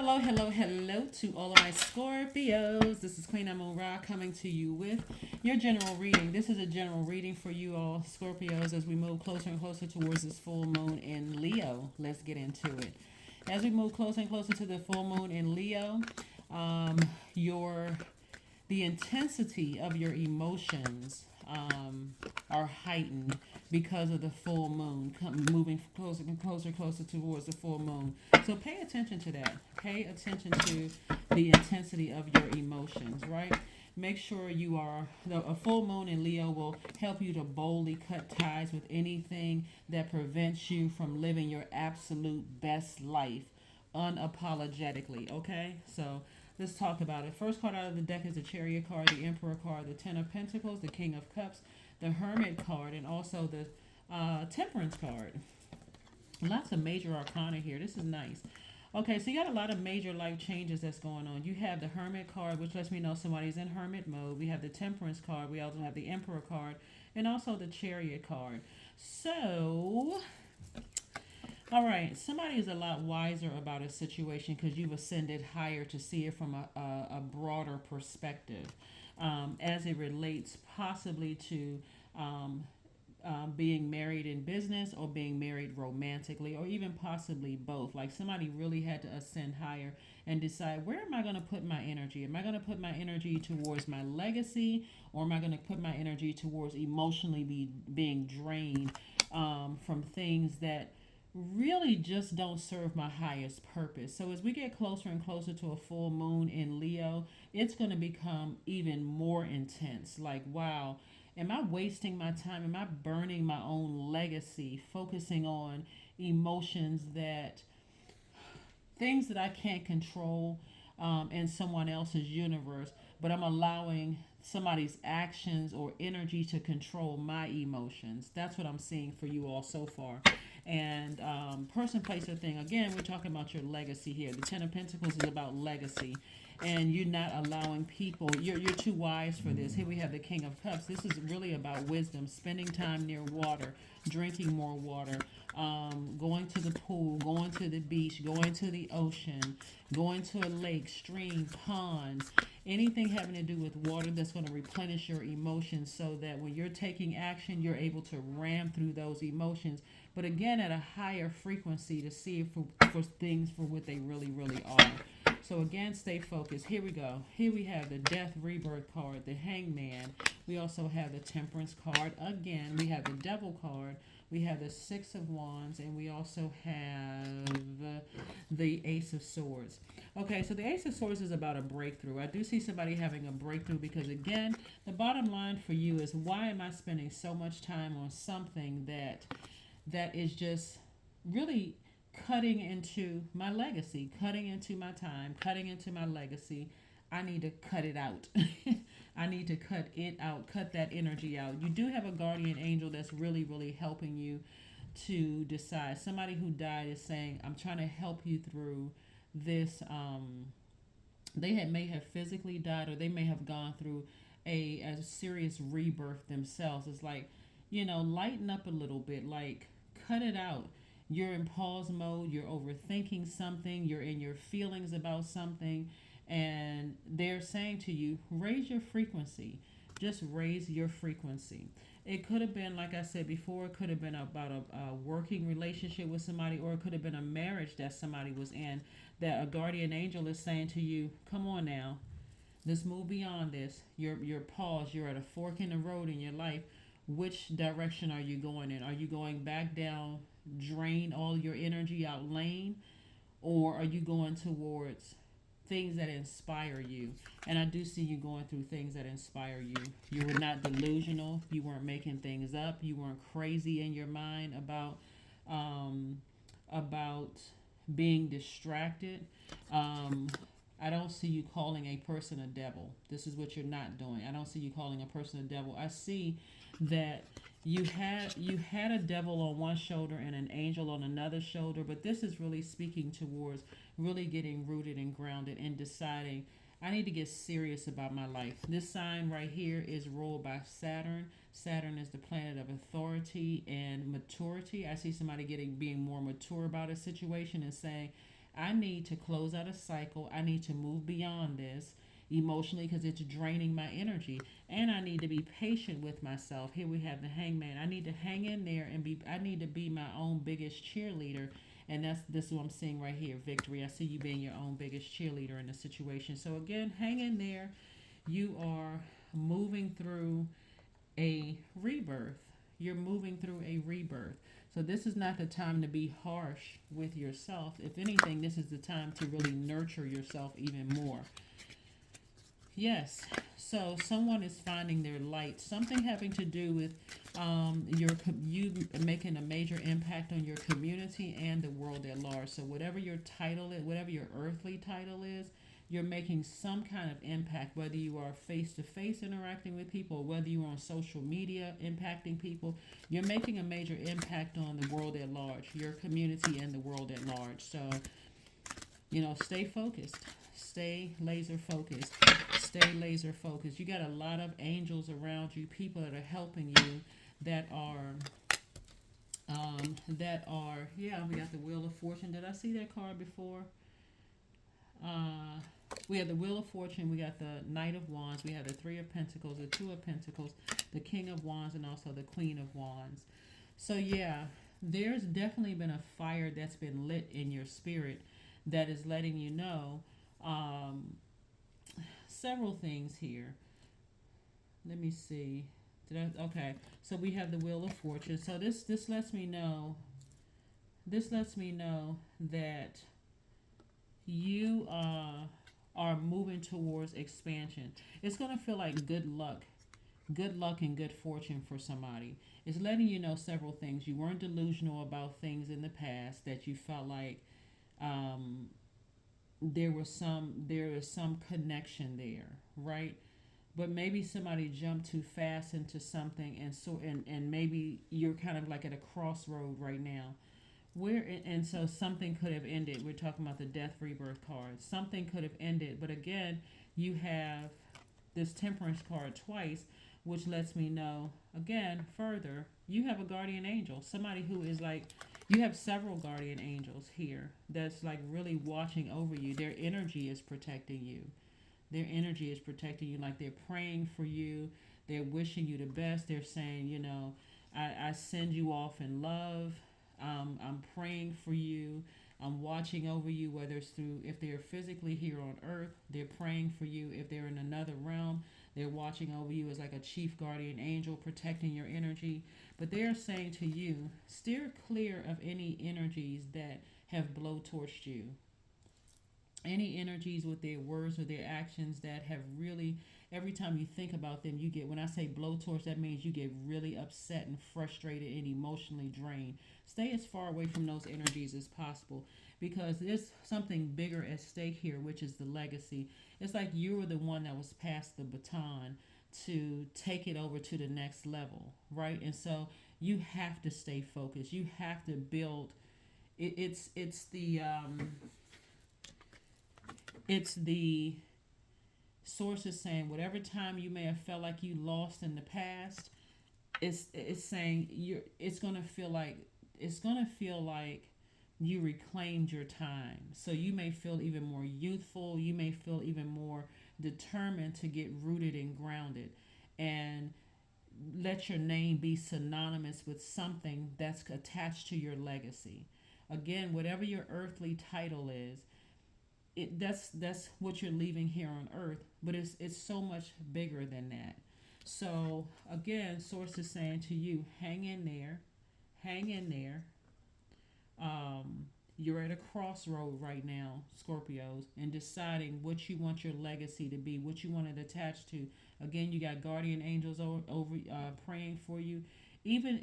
Hello, hello, hello to all of my Scorpios. This is Queen Amun Ra coming to you with your general reading. This is a general reading for you all Scorpios as we move closer and closer towards this full moon in Leo. Let's get into it. As we move closer and closer to the full moon in Leo, your the intensity of your emotions are heightened because of the full moon moving closer and closer towards the full moon. So pay attention to that. Pay attention to the intensity of your emotions, right? Make sure you are, a full moon in Leo will help you to boldly cut ties with anything that prevents you from living your absolute best life unapologetically, okay? So let's talk about it. First card out of the deck is the Chariot card, the Emperor card, the Ten of Pentacles, the King of Cups, the Hermit card, and also the Temperance card. Lots of major arcana here. This is nice. Okay, so you got a lot of major life changes that's going on. You have the Hermit card, which lets me know somebody's in hermit mode. We have the Temperance card. We also have the Emperor card, and also the Chariot card. So, all right, somebody is a lot wiser about a situation because you've ascended higher to see it from a broader perspective as it relates possibly to being married in business or being married romantically or even possibly both. Like somebody really had to ascend higher and decide, where am I going to put my energy? Am I going to put my energy towards my legacy, or am I going to put my energy towards emotionally being drained from things that really just don't serve my highest purpose? So as we get closer and closer to a full moon in Leo, it's going to become even more intense. Like, wow, am I wasting my time? Am I burning my own legacy, focusing on emotions that, things that I can't control in someone else's universe, but I'm allowing somebody's actions or energy to control my emotions? That's what I'm seeing for you all so far. And person, place, or thing. Again, we're talking about your legacy here. The Ten of Pentacles is about legacy, and you're not allowing people. You're too wise for this. Here we have the King of Cups. This is really about wisdom, spending time near water, drinking more water, going to the pool, going to the beach, going to the ocean, going to a lake, stream, ponds, anything having to do with water that's going to replenish your emotions so that when you're taking action, you're able to ram through those emotions, but again at a higher frequency to see for things for what they really, really are. So again, stay focused. Here we go. Here we have the Death Rebirth card, the Hangman. We also have the Temperance card. Again, we have the Devil card. We have the Six of Wands, and we also have the Ace of Swords. Okay, so the Ace of Swords is about a breakthrough. I do see somebody having a breakthrough because, again, the bottom line for you is, why am I spending so much time on something that is just really cutting into my legacy, cutting into my time, cutting into my legacy? I need to cut it out. I need to cut it out, cut that energy out. You do have a guardian angel that's really, really helping you to decide. Somebody who died is saying, I'm trying to help you through this. May have physically died, or they may have gone through a serious rebirth themselves. It's like, lighten up a little bit, like cut it out. You're in pause mode, you're overthinking something, you're in your feelings about something, and they're saying to you, raise your frequency. Just raise your frequency. It could have been, like I said before, it could have been about a working relationship with somebody, or it could have been a marriage that somebody was in, that a guardian angel is saying to you, come on now, let's move beyond this. You're paused, you're at a fork in the road in your life. Which direction are you going in? Are you going back down, drain all your energy out lane, or are you going towards things that inspire you? And I do see you going through things that inspire you. You were not delusional. You weren't making things up. You weren't crazy in your mind about being distracted. I don't see you calling a person a devil. This is what you're not doing. I don't see you calling a person a devil. I see that you had a devil on one shoulder and an angel on another shoulder, but this is really speaking towards really getting rooted and grounded and deciding, I need to get serious about my life. This sign right here is ruled by Saturn. Saturn is the planet of authority and maturity. I see somebody being more mature about a situation and saying, I need to close out a cycle. I need to move beyond this emotionally because it's draining my energy. And I need to be patient with myself. Here we have the hangman. I need to hang in there and I need to be my own biggest cheerleader. And this is what I'm seeing right here, victory. I see you being your own biggest cheerleader in the situation. So again, hang in there. You are moving through a rebirth. You're moving through a rebirth. So this is not the time to be harsh with yourself. If anything, this is the time to really nurture yourself even more. Yes. So someone is finding their light. Something having to do with you making a major impact on your community and the world at large. So whatever your title is, whatever your earthly title is, you're making some kind of impact, whether you are face to face interacting with people, or whether you're on social media impacting people. You're making a major impact on the world at large, your community and the world at large. So, stay focused. Stay laser focused. Stay laser focused. You got a lot of angels around you, people that are helping you that are, yeah, we got the Wheel of Fortune. Did I see that card before? We have the Wheel of Fortune, we got the Knight of Wands, we have the Three of Pentacles, the Two of Pentacles, the King of Wands, and also the Queen of Wands. So yeah, there's definitely been a fire that's been lit in your spirit that is letting you know several things here. Let me see. Okay, so we have the Wheel of Fortune. So this lets me know. This lets me know that you are moving towards expansion. It's going to feel like good luck and good fortune for somebody. It's letting you know several things. You weren't delusional about things in the past that you felt like there is some connection there, right? But maybe somebody jumped too fast into something, and maybe you're kind of like at a crossroad right now. And so something could have ended. We're talking about the death rebirth card. Something could have ended, but again, you have this temperance card twice, which lets me know again further you have a guardian angel, somebody who is like, you have several guardian angels here that's like really watching over you. Their energy is protecting you. Their energy is protecting you, like they're praying for you. They're wishing you the best. They're saying, I send you off in love. I'm praying for you. I'm watching over you, whether it's through, if they're physically here on earth, they're praying for you. If they're in another realm, they're watching over you as like a chief guardian angel, protecting your energy. But they're saying to you, steer clear of any energies that have blowtorched you. Any energies with their words or their actions that have really, every time you think about them, you get, when I say blowtorch, that means you get really upset and frustrated and emotionally drained. Stay as far away from those energies as possible, because there's something bigger at stake here, which is the legacy. It's like you were the one that was passed the baton to take it over to the next level, right? And so you have to stay focused. You have to build. It's the sources saying whatever time you may have felt like you lost in the past, it's saying it's gonna feel like you reclaimed your time. So you may feel even more youthful. You may feel even more determined to get rooted and grounded, and let your name be synonymous with something that's attached to your legacy. Again, whatever your earthly title is, that's what you're leaving here on earth, but it's so much bigger than that. So again, source is saying to you, hang in there, hang in there. You're at a crossroad right now, Scorpios, and deciding what you want your legacy to be, what you want it attached to. Again, you got guardian angels over praying for you. Even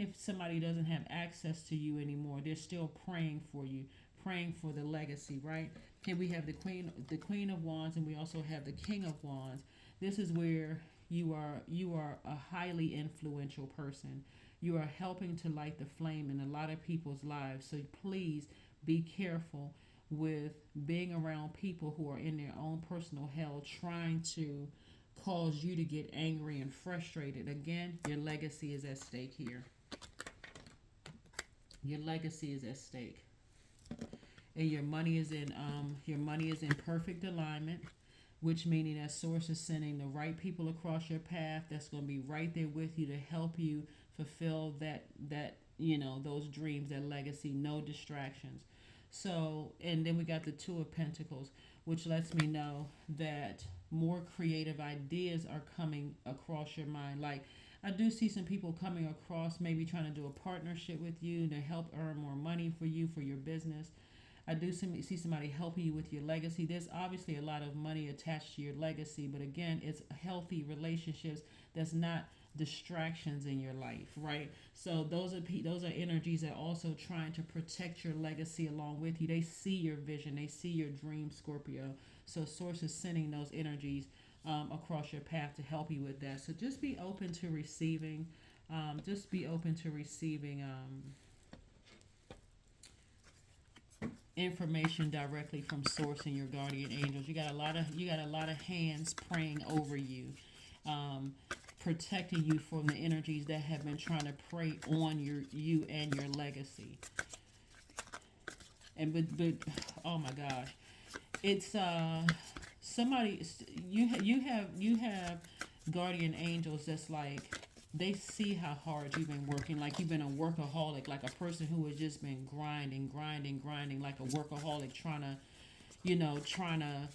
if somebody doesn't have access to you anymore, they're still praying for you, praying for the legacy, right? Here we have the Queen of Wands, and we also have the King of Wands. This is where you are a highly influential person. You are helping to light the flame in a lot of people's lives. So please be careful with being around people who are in their own personal hell, trying to cause you to get angry and frustrated. Again, your legacy is at stake here. Your legacy is at stake. and your money is in perfect alignment, which meaning that source is sending the right people across your path that's going to be right there with you to help you fulfill those dreams, that legacy, no distractions. So, and then we got the Two of Pentacles, which lets me know that more creative ideas are coming across your mind. Like, I do see some people coming across, maybe trying to do a partnership with you to help earn more money for you for your business. I do see somebody helping you with your legacy. There's obviously a lot of money attached to your legacy, but again, it's healthy relationships that's not distractions in your life, right? So those are energies that are also trying to protect your legacy along with you. They see your vision, they see your dream, Scorpio. So Source is sending those energies across your path to help you with that. So just be open to receiving. Just be open to receiving. Information directly from source and your guardian angels. You got a lot of hands praying over you, protecting you from the energies that have been trying to prey on you and your legacy. And but oh my gosh, it's somebody you have guardian angels that's like, they see how hard you've been working, like you've been a workaholic, like a person who has just been grinding, like a workaholic, trying to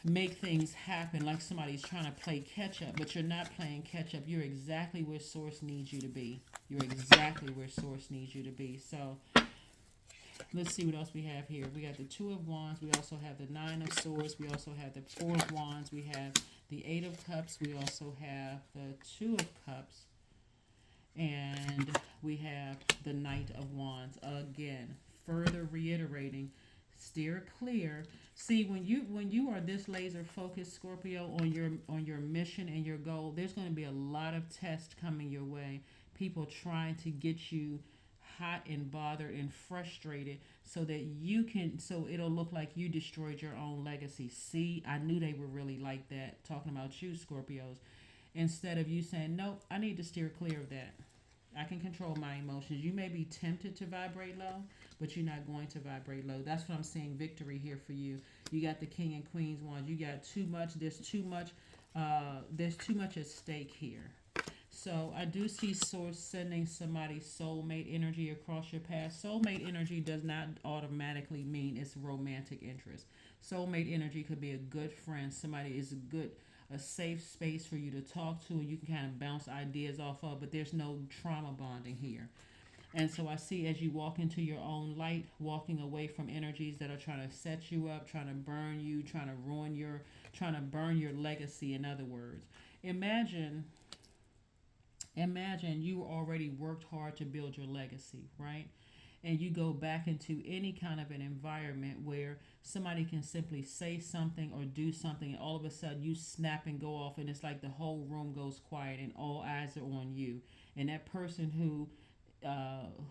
make things happen, like somebody's trying to play catch up, but you're not playing catch up. You're exactly where source needs you to be. You're exactly where source needs you to be. So let's see what else we have here. We got the Two of Wands. We also have the Nine of Swords. We also have the Four of Wands. We have the Eight of Cups. We also have the Two of Cups. And we have the Knight of Wands. Again, further reiterating, steer clear. See, when you are this laser focused, Scorpio, on your mission and your goal, there's going to be a lot of tests coming your way. People trying to get you hot and bothered and frustrated so it'll look like you destroyed your own legacy. See, I knew they were really like that, talking about you, Scorpios. Instead of you saying, nope, I need to steer clear of that. I can control my emotions. You may be tempted to vibrate low, but you're not going to vibrate low. That's what I'm seeing, victory here for you. You got the King and Queen's wands. You got too much. There's too much at stake here. So I do see source sending somebody soulmate energy across your path. Soulmate energy does not automatically mean it's romantic interest. Soulmate energy could be a good friend. Somebody is a safe space for you to talk to, and you can kind of bounce ideas off of, but there's no trauma bonding here. And so I see, as you walk into your own light, walking away from energies that are trying to set you up, trying to burn you, trying to burn your legacy, in other words. Imagine you already worked hard to build your legacy, right? And you go back into any kind of an environment where somebody can simply say something or do something, and all of a sudden you snap and go off, and it's like the whole room goes quiet and all eyes are on you. And that person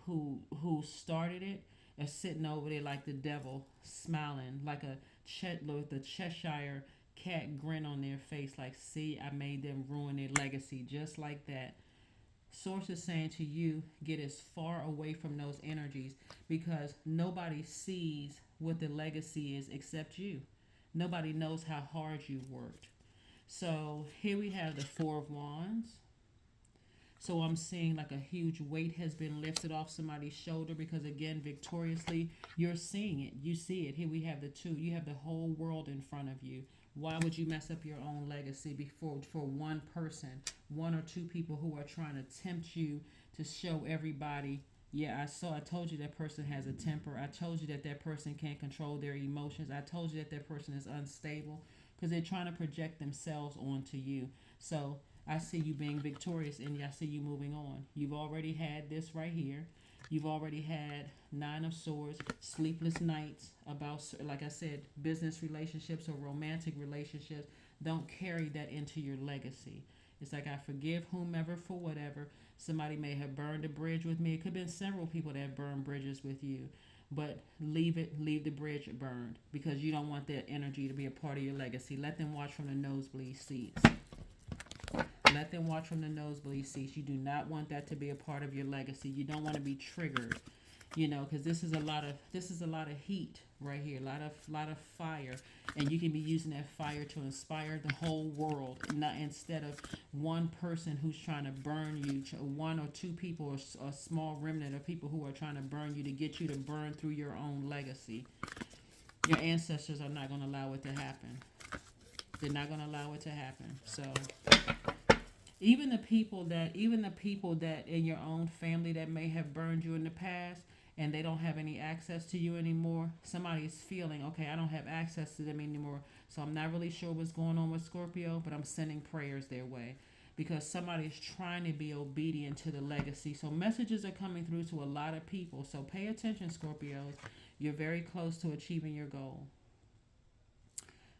who started it is sitting over there like the devil, smiling like the Cheshire cat grin on their face, like, see, I made them ruin their legacy, just like that. Source is saying to you, get as far away from those energies, because nobody sees what the legacy is except you. Nobody knows how hard you worked. So here we have the Four of Wands. So I'm seeing like a huge weight has been lifted off somebody's shoulder, because again, victoriously, you're seeing it. You see it. Here we have the two. You have the whole world in front of you. Why would you mess up your own legacy before for one person, one or two people who are trying to tempt you to show everybody, yeah, I told you that person has a temper. I told you that person can't control their emotions. I told you that person is unstable, because they're trying to project themselves onto you. So I see you being victorious, and I see you moving on. You've already had this right here. You've already had Nine of Swords, sleepless nights about, like I said, business relationships or romantic relationships. Don't carry that into your legacy. It's like, I forgive whomever for whatever. Somebody may have burned a bridge with me. It could have been several people that have burned bridges with you. But leave the bridge burned, because you don't want that energy to be a part of your legacy. Let them watch from the nosebleed seats. Let them watch from the nosebleed seats. You do not want that to be a part of your legacy. You don't want to be triggered You know, because this is a lot of heat right here, a lot of fire, and you can be using that fire to inspire the whole world, not instead of one person who's trying to burn you, one or two people, or a small remnant of people who are trying to burn you to get you to burn through your own legacy. Your ancestors are not going to allow it to happen. They're not going to allow it to happen. So even the people that in your own family that may have burned you in the past, and they don't have any access to you anymore, somebody's feeling, okay, I don't have access to them anymore, so I'm not really sure what's going on with Scorpio, but I'm sending prayers their way, because somebody's trying to be obedient to the legacy. So messages are coming through to a lot of people, so pay attention, Scorpios. You're very close to achieving your goal.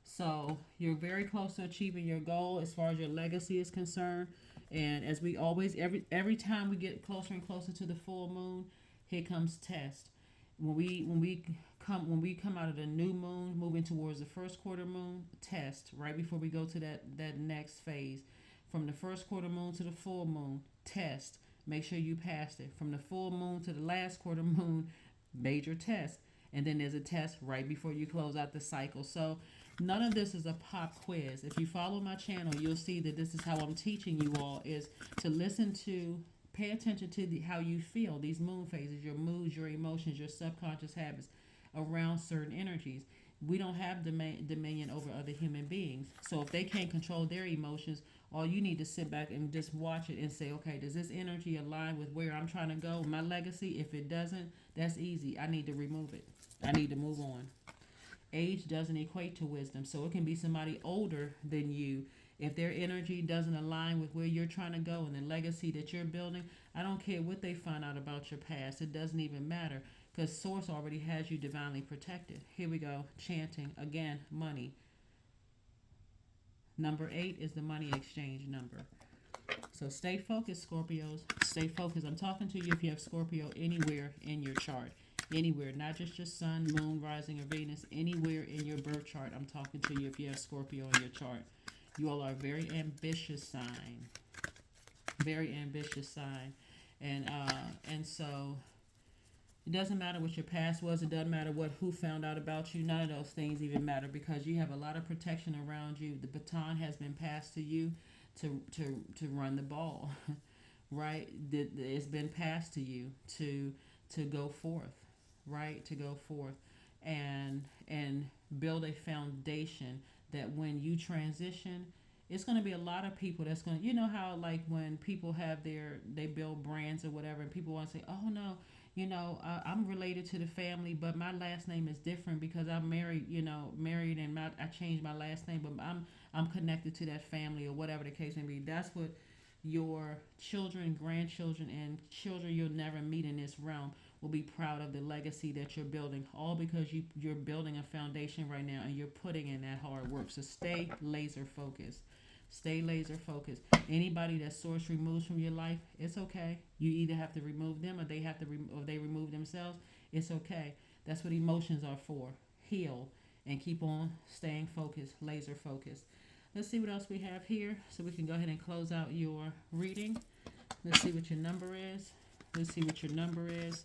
So you're very close to achieving your goal as far as your legacy is concerned. And as we always, every time we get closer and closer to the full moon, here comes test. When we come out of the new moon, moving towards the first quarter moon, test right before we go to that next phase. From the first quarter moon to the full moon, test. Make sure you passed it. From the full moon to the last quarter moon, major test. And then there's a test right before you close out the cycle. So none of this is a pop quiz. If you follow my channel, you'll see that this is how I'm teaching you all, is to listen to, pay attention to how you feel, these moon phases, your moods, your emotions, your subconscious habits around certain energies. We don't have dominion over other human beings. So if they can't control their emotions, all you need to sit back and just watch it and say, okay, does this energy align with where I'm trying to go, my legacy? If it doesn't, that's easy. I need to remove it. I need to move on. Age doesn't equate to wisdom, so it can be somebody older than you. If their energy doesn't align with where you're trying to go and the legacy that you're building, I don't care what they find out about your past. It doesn't even matter, because Source already has you divinely protected. Here we go, chanting again, money. Number 8 is the money exchange number. So stay focused, Scorpios. Stay focused. I'm talking to you if you have Scorpio anywhere in your chart. Anywhere, not just your sun, moon, rising, or Venus. Anywhere in your birth chart, I'm talking to you if you have Scorpio in your chart. You all are a very ambitious sign. Very ambitious sign. And so it doesn't matter what your past was. It doesn't matter who found out about you. None of those things even matter, because you have a lot of protection around you. The baton has been passed to you to run the ball, right? It's been passed to you to go forth, right? To go forth and build a foundation that when you transition, it's going to be a lot of people that's going to, you know how like when people have they build brands or whatever, and people want to say, oh no, I'm related to the family, but my last name is different because I'm married, married, and I changed my last name, but I'm connected to that family, or whatever the case may be. That's what your children, grandchildren, and children you'll never meet in this realm will be proud of, the legacy that you're building, all because you're building a foundation right now, and you're putting in that hard work. So stay laser focused. Stay laser focused. Anybody that Source removes from your life, it's okay. You either have to remove them, or they remove themselves. It's okay. That's what emotions are for. Heal and keep on staying focused, laser focused. Let's see what else we have here, so we can go ahead and close out your reading. Let's see what your number is. Let's see what your number is.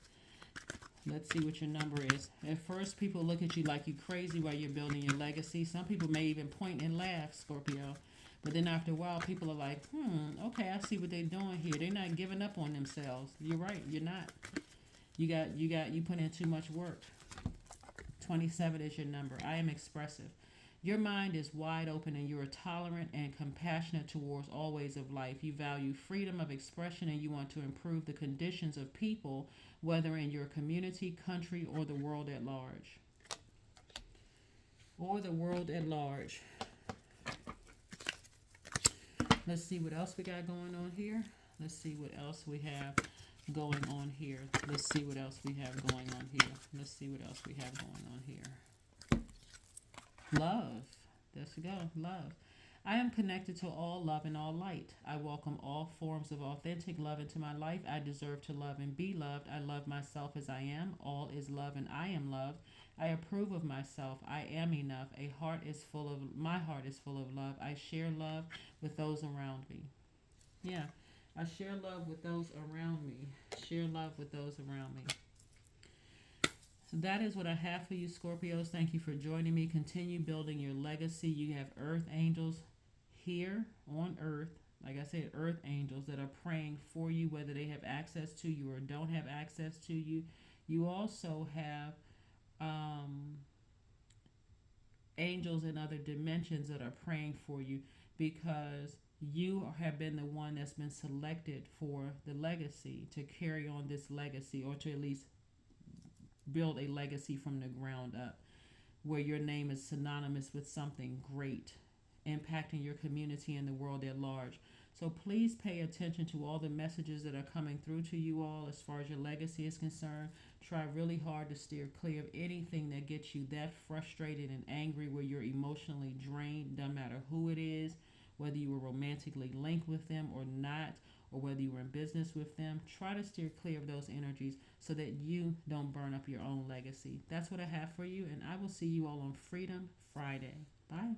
Let's see what your number is. At first, people look at you like you're crazy while you're building your legacy. Some people may even point and laugh, Scorpio. But then after a while, people are like, okay, I see what they're doing here. They're not giving up on themselves. You're right. You're not. You put in too much work. 27 is your number. I am expressive. Your mind is wide open, and you are tolerant and compassionate towards all ways of life. You value freedom of expression, and you want to improve the conditions of people, whether in your community, country, or the world at large. Or the world at large. Let's see what else we got going on here. Let's see what else we have going on here. Let's see what else we have going on here. Let's see what else we have going on here. Love. There we go. Love. I am connected to all love and all light. I welcome all forms of authentic love into my life. I deserve to love and be loved. I love myself as I am. All is love and I am loved. I approve of myself. I am enough. My heart is full of love. I share love with those around me. Yeah. I share love with those around me. Share love with those around me. So that is what I have for you, Scorpios. Thank you for joining me. Continue building your legacy. You have earth angels here on earth. Like I said, earth angels that are praying for you, whether they have access to you or don't have access to you. You also have um, angels in other dimensions that are praying for you because you have been the one that's been selected for the legacy to carry on this legacy or to at least build a legacy from the ground up where your name is synonymous with something great impacting your community and the world at large. So please pay attention to all the messages that are coming through to you all as far as your legacy is concerned. Try really hard to steer clear of anything that gets you that frustrated and angry where you're emotionally drained, no matter who it is, whether you were romantically linked with them or not, or whether you were in business with them. Try to steer clear of those energies so that you don't burn up your own legacy. That's what I have for you, and I will see you all on Freedom Friday. Bye.